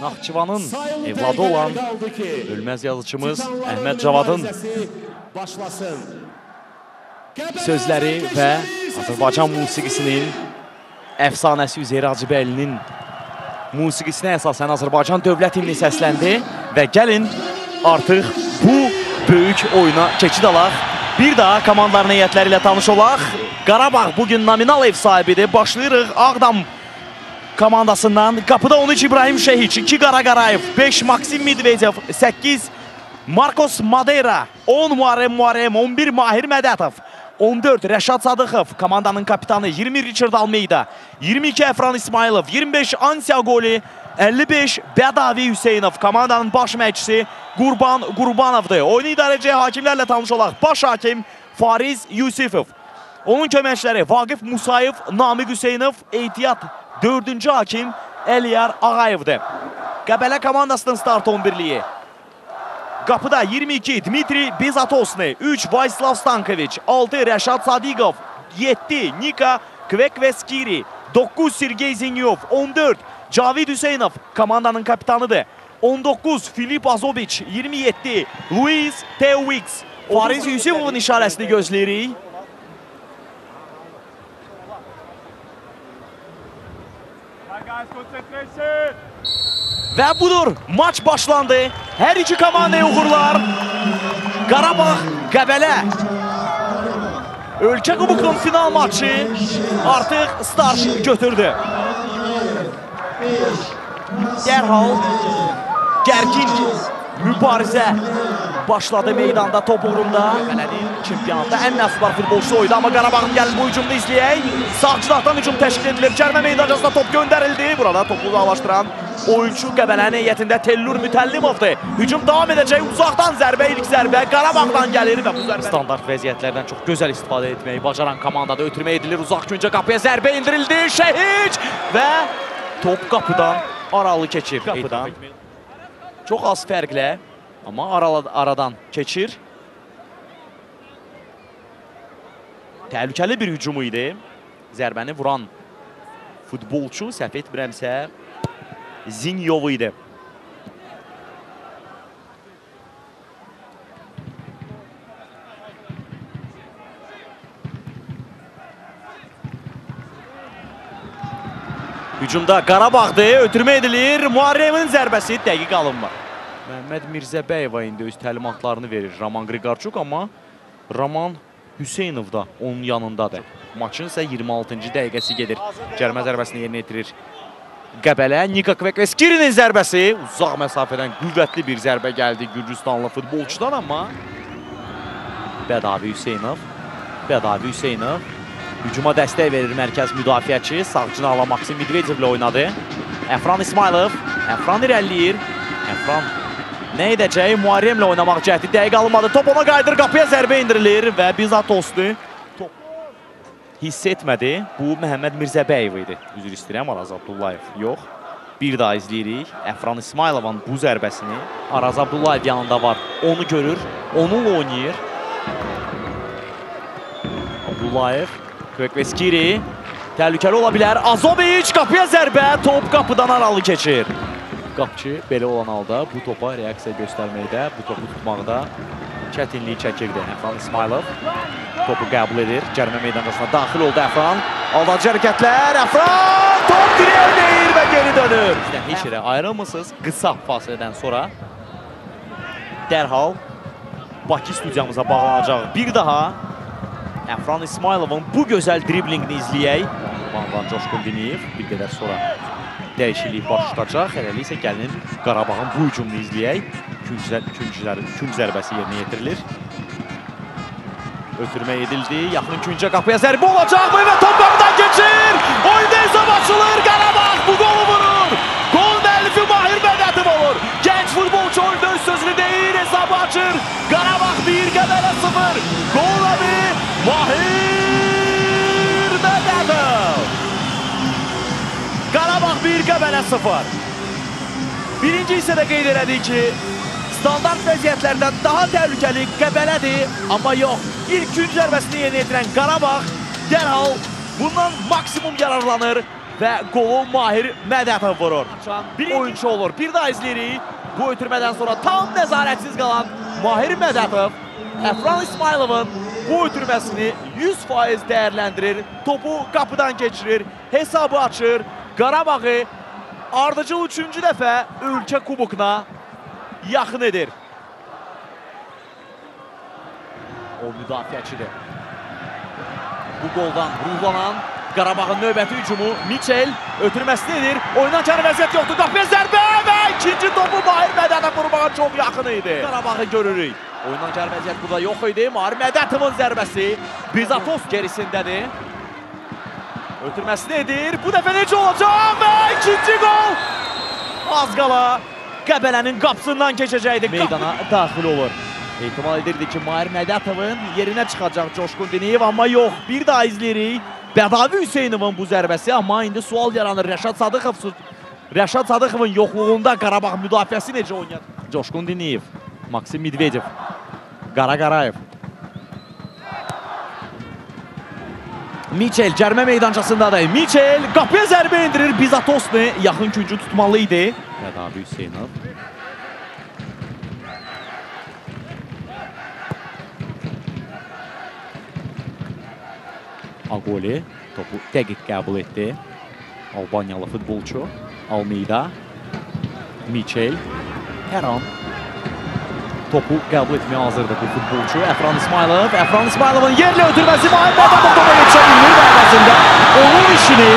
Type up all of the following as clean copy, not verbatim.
Naxçıvanın evladı olan ölməz yazıcımız Əhməd Cavadın sözləri və Azərbaycan musiqisinin əfsanəsi Üzeyir Hacıbəylinin musiqisinə əsasən Azərbaycan dövlət himni səsləndi və gəlin artıq bu böyük oyuna keçid alaq. Bir daha komandaların heyətləri ilə tanış olaq. Qarabağ bugün nominal ev sahibidir. Başlayırıq Ağdam komandasından. Qapıda 13 İbrahim Şehiç, 2 Qara Qarayev, 5 Maksim Medvedev, 8 Marcos Madeira, 10 Muharrem, 11 Mahir Mədətov, 14 Rəşad Sadıxov, komandanın kapitanı 20 Richard Almeida, 22 Əfran İsmailov, 25 Ansiagoli, 55 Bədavi Hüseynov, komandanın baş məşqçisi Qurban Qurbanovdur. Oyunu idarə edəcək hakimlərlə tanış olaq. Baş hakim Fariz Yusifov. Onun köməkçiləri Vaqif Musayev, Namiq Hüseynov, ehtiyat 4-cü hakim Əliyar Ağayevdir. Qəbələ komandasının start 11-liyi. Qapıda 22 Dmitri Bezatosny, 3 Vayslav Stankoviç, 6 Rəşad Sadiqov, 7 Nika Kvekveskiri, 9 Sergey Zenyov, 14 Cavid Hüseynov komandanın kapitanıdır. 19 Filip Azoviç, 27 Luis Teowix. Fariz Yusifovun işarəsini gözləyirik. Və budur, maç başlandı. Hər iki komandaya uğurlar. Qarabağ, Qəbələ. Ölkə Kubukunun final maçı artıq start götürdü. Dərhal gərgin mübarizə başladı meydanda, top uğrunda. Qəbələnin çempionatda ən məhsullar futbolçusu oydu. Amma Qarabağın gəlin bu hücumunu izləyək. Sağ cinahdan hücum təşkil edilir. Cərmə meydancasına top göndərildi. Burada topu uzaqlaşdıran oyuncu Qəbələnin heyətində Tellur Mütəllimovdur. Hücum davam edəcək. Uzaqdan zərbə, ilk zərbə Qarabağdan gəlir və bu zərbə standart vəziyyətlərdən çox gözəl istifadə etməyi bacaran komandada ötürmə edilir. Uzaq küncə qapıya zərbə indirildi. Şehiç və top qapıdan aralı keçir. Qapıdan çox az fərqlə, amma aradan keçir. Təhlükəli bir hücumu idi. Zərbəni vuran futbolçu, səhv etmirəmsə, Zinyov idi. Hücumda Qarabağdır, ötürmə edilir. Muharremin zərbəsi dəqiq alınma. Məhəmməd Mirzəbəyeva indi öz təlimatlarını verir Roman Qriqorçuk, amma Roman Hüseynov da onun yanındadır. Maçın isə 26-cı dəqiqəsi gedir. Cərmə zərbəsini yerinə yetirir Qəbələ. Nika Kvekveskirinin zərbəsi. Uzaq məsafədən qüvvətli bir zərbə gəldi Gürcüstanlı futbolçudan, amma Bədavi Hüseynov hücuma dəstək verir mərkəz müdafiəçi. Sağ cinahla Maksim Medvedevlə oynadı. Əfran İsmailov. Əfran irəliyir. Əfran nə edəcək? Muharremlə oynamaq cəhdi dəqiq alınmadı. Top ona qayıdır. Qapıya zərbə indirilir və Bizatoslu hiss etmədi. Bu Məhəmməd Mirzəbəyev idi. Üzr istəyirəm, Araz Abdullayev yox. Bir daha izləyirik. Əfran İsmailovun bu zərbəsini. Araz Abdullayev yanında var. Onu görür. Onunla oynayır. Abdullayev. Kvekveskiri. Təhlükəli ola bilər. Azoviç qapıya zərbə. Top qapıdan aralı keçir. Qapçı belə olan halda bu topa reaksiya göstərməkdə, bu topu tutmaqda çətinlik çəkirdi. Əfran İsmailov topu qəbul edir. Cərmə meydancasına daxil oldu Əfran. Aldancı hərəkətlər. Əfran top direyə deyir və geri dönür. Bizdən heç yerə ayrılmısınız. Qısa fasilədən sonra dərhal Bakı studiyamıza bağlanacaq. Bir daha Əfran İsmailovun bu gözəl driblingini izləyək. Vandan Coşqun Diniyev bir qədər sonra dəyişiklik baş tutacaq. Hələlik isə gəlin Qarabağın bu hücumunu izləyək. Künc zərbəsi yerinə yetirilir. Ötürmə edildi. Yaxın küncə qapıya zərbə olacaq və top qapıdan keçir. Oyunda hesab açılır. Qarabağ bu qolu vurur. Qol müəllifi Mahir Mədətov olur. Gənc futbolçu oyunda öz sözünü deyir. Hesabı açır. Qarabağ 1, Qəbələ 0. Qol adı Mahir Mədətov. Qarabağ 1, Qəbələ 0. Birinci hissədə qeyd elədik ki, standart vəziyyətlərdən daha təhlükəli Qəbələdir, amma yox. İlk künc zərbəsini yerinə yetirən Qarabağ dərhal bundan maksimum yararlanır. və qolu Mahir Mədətov vurur. Bir oyuncu olur. Bir daha izləyirik. Bu ötürmədən sonra tam nəzarətsiz qalan Mahir Mədətov Əfran İsmayılovun bu ötürməsini 100% dəyərləndirir. Topu qapıdan keçirir. Hesabı açır. Qarabağı ardıcıl 3-cü dəfə ölkə kubokuna yaxın edir. O müdafiəçidir. Bu qoldan ruhlanan Qarabağın növbəti hücumu Miçel ötürməsini edir. Oynankar vəziyyət yoxdur. Qapıya zərbə və ikinci topu Mahir Mədətov vurmağa çox yaxın idi. Qarabağı görürük. Oynankar vəziyyət burada yox idi. Mahir Mədətovun zərbəsi Bizatos gerisindədir. Ötürməsini edir. Bu dəfə necə olacaq və ikinci gol. Az qala Qəbələnin qapısından keçəcəkdi. Meydana daxil olur. Ehtimal edirdi ki, Mahir Mədətovun yerinə çıxacaq Coşqun Diniyev, amma yox. Bir daha izləyirik. Bədavi Hüseynovun bu zərbəsi, amma indi sual yaranır. Rəşad Sadıqovun yoxluğunda Qarabağ müdafiəsi necə oynayır? Coşqun Diniyev, Maksim Medvedev, Qara Qarayev. Miçel cərmə meydançasındadır. Miçel qapıya zərbə indirir. Bizatosni yaxın küncü tutmalı idi. Bədavi Hüseynov. Agoli topu dəqiq qəbul etdi. Albaniyalı futbolçu Almeida. Miçel hər an topu qəbul etməyə hazırdır bu futbolçu. Əfran İsmayılov. Əfran İsmayılovun yerlə ötürməsi Mahir Mədətov topa yetişə bilmir və arasında onun işini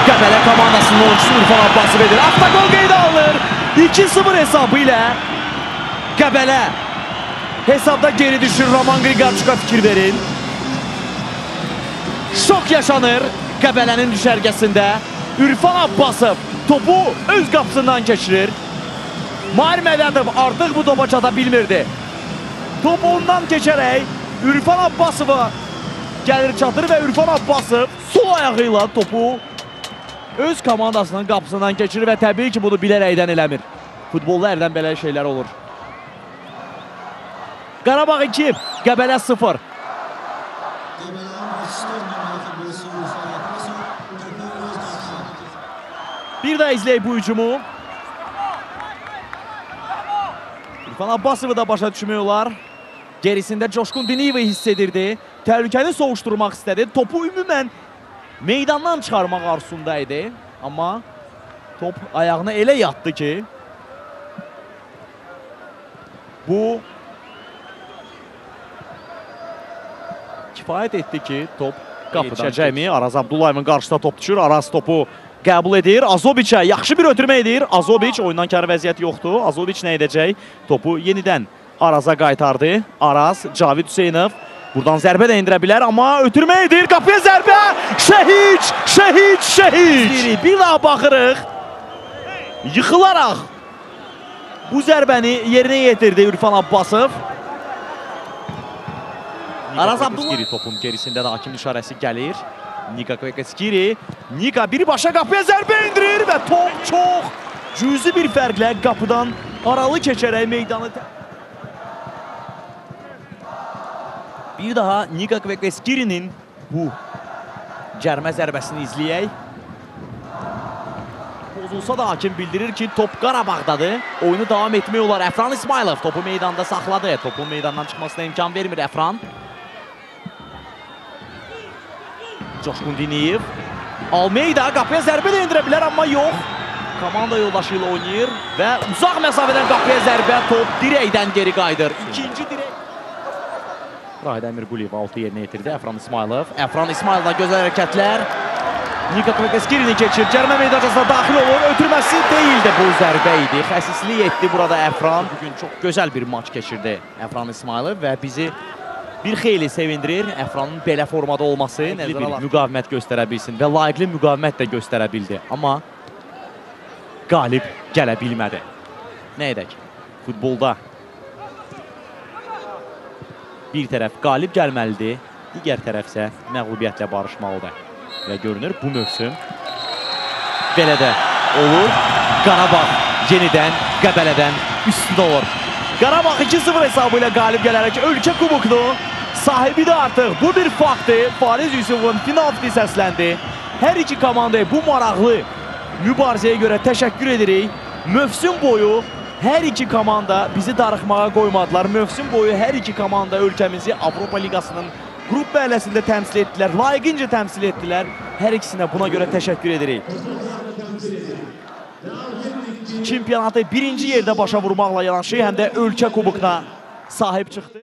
Qəbələ komandasının oyuncusu İrfan Abbasov edir. Avtogol qeydə alınır. 2-0 hesabı ilə Qəbələ hesabda geri düşür. Roman Qriqarçuka fikir verin. Şok yaşanır Qəbələnin düşərgəsində. İrfan Abbasov topu öz qapısından keçirir. Mahir Mədətov artıq bu topa çata bilmirdi. Top ondan keçərək İrfan Abbasova gəlir çatır və İrfan Abbasov sol ayağı ilə topu öz komandasının qapısından keçirir və təbii ki, bunu bilərəkdən eləmir. Futbollardan belə şeylər olur. Qarabağ 2, Qəbələ 0. Bir daha izləyək bu hücumu. İrfan Abbasovu da başa düşmək olar. Gerisində Coşqun Diniyevi hiss edirdi. Təhlükəni soğuşturmaq istədi. Topu ümumən meydandan çıxarmaq arzusunda idi. Amma top ayağına elə yatdı ki, bu kifayət etdi ki, top qapıdan keçəcəkmi? Araz Abdullayevin qarşısında top düşür. Araz topu qəbul edir. Azobiçə yaxşı bir ötürmə edir. Azobiç oyundan kar vəziyyət yoxdur. Azobiç nə edəcək? Topu yenidən Araza qaytardı. Araz, Cavid Hüseynov. Buradan zərbə də indirə bilər, amma ötürmə edir. Qapıya zərbə! Şəhic! Şəhic! Şəhic! Bir daha baxırıq. Yıxılaraq bu zərbəni yerinə yetirdi İrfan Abbasov. Araz Abdullah topun gerisində də hakim işarəsi gəlir. Nika Kvekeskiri. Nika birbaşa qapıya zərbə indirir və top çox cüzi bir fərqlə qapıdan aralı keçərək meydanı... Bir daha Nika Kvekeskiri'nin bu cərmə zərbəsini izləyək. Pozulsa da hakim bildirir ki, top Qarabağdadır. Oyunu davam etmək olar. Əfran İsmayılov topu meydanda saxladı. Topun meydandan çıxmasına imkan vermir Əfran. Coşqun Diniyev. Almeida qapıya zərbə də indirə bilər, amma yox. Komanda yoldaşı ilə oynayır və uzaq məsafədən qapıya zərbə, top dirəkdən geri qayıdır. İkinci dirək. Rahid Əmirquliyev 6 yerinə yetirdi. Əfran İsmayılov. Əfran İsmayılovdan gözəl hərəkətlər. Nika Kvekeskiri keçir. Cərmə meydançasına daxil olur. Ötürməsi deyildi, bu zərbə idi. Xəsislik etdi burada Əfran. Bugün çox gözəl bir maç keçirdi Əfran İsmayılov və bizi bir xeyli sevindirir. Əfranın belə formada olması nəzərə alır. Müqavimət göstərə bilsin və layiqli müqavimət də göstərə bildi. Amma qalib gələ bilmədi. Nə edək? Futbolda bir tərəf qalib gəlməlidir, digər tərəf isə məğlubiyyətlə barışmalıdır. Və görünür, bu mövsüm belə də olur. Qarabağ yenidən Qəbələdən üstün olur. Qarabağ 2-0 hesabı ilə qalib gələrək ölkə kubokunu sahibi də artıq bu bir faktdır. Fariz Yusufun final fili səsləndi. Hər iki komandaya bu maraqlı mübarizəyə görə təşəkkür edirik. Mövsüm boyu hər iki komanda bizi darıxmağa qoymadılar. Mövsüm boyu hər iki komanda ölkəmizi Avropa Liqasının qrup mərhələsində təmsil etdilər. Layiqincə təmsil etdilər. Hər ikisinə buna görə təşəkkür edirik. Çempionatı birinci yerdə başa vurmaqla yanaşı, həm də ölkə kubokuna sahib çıxdı.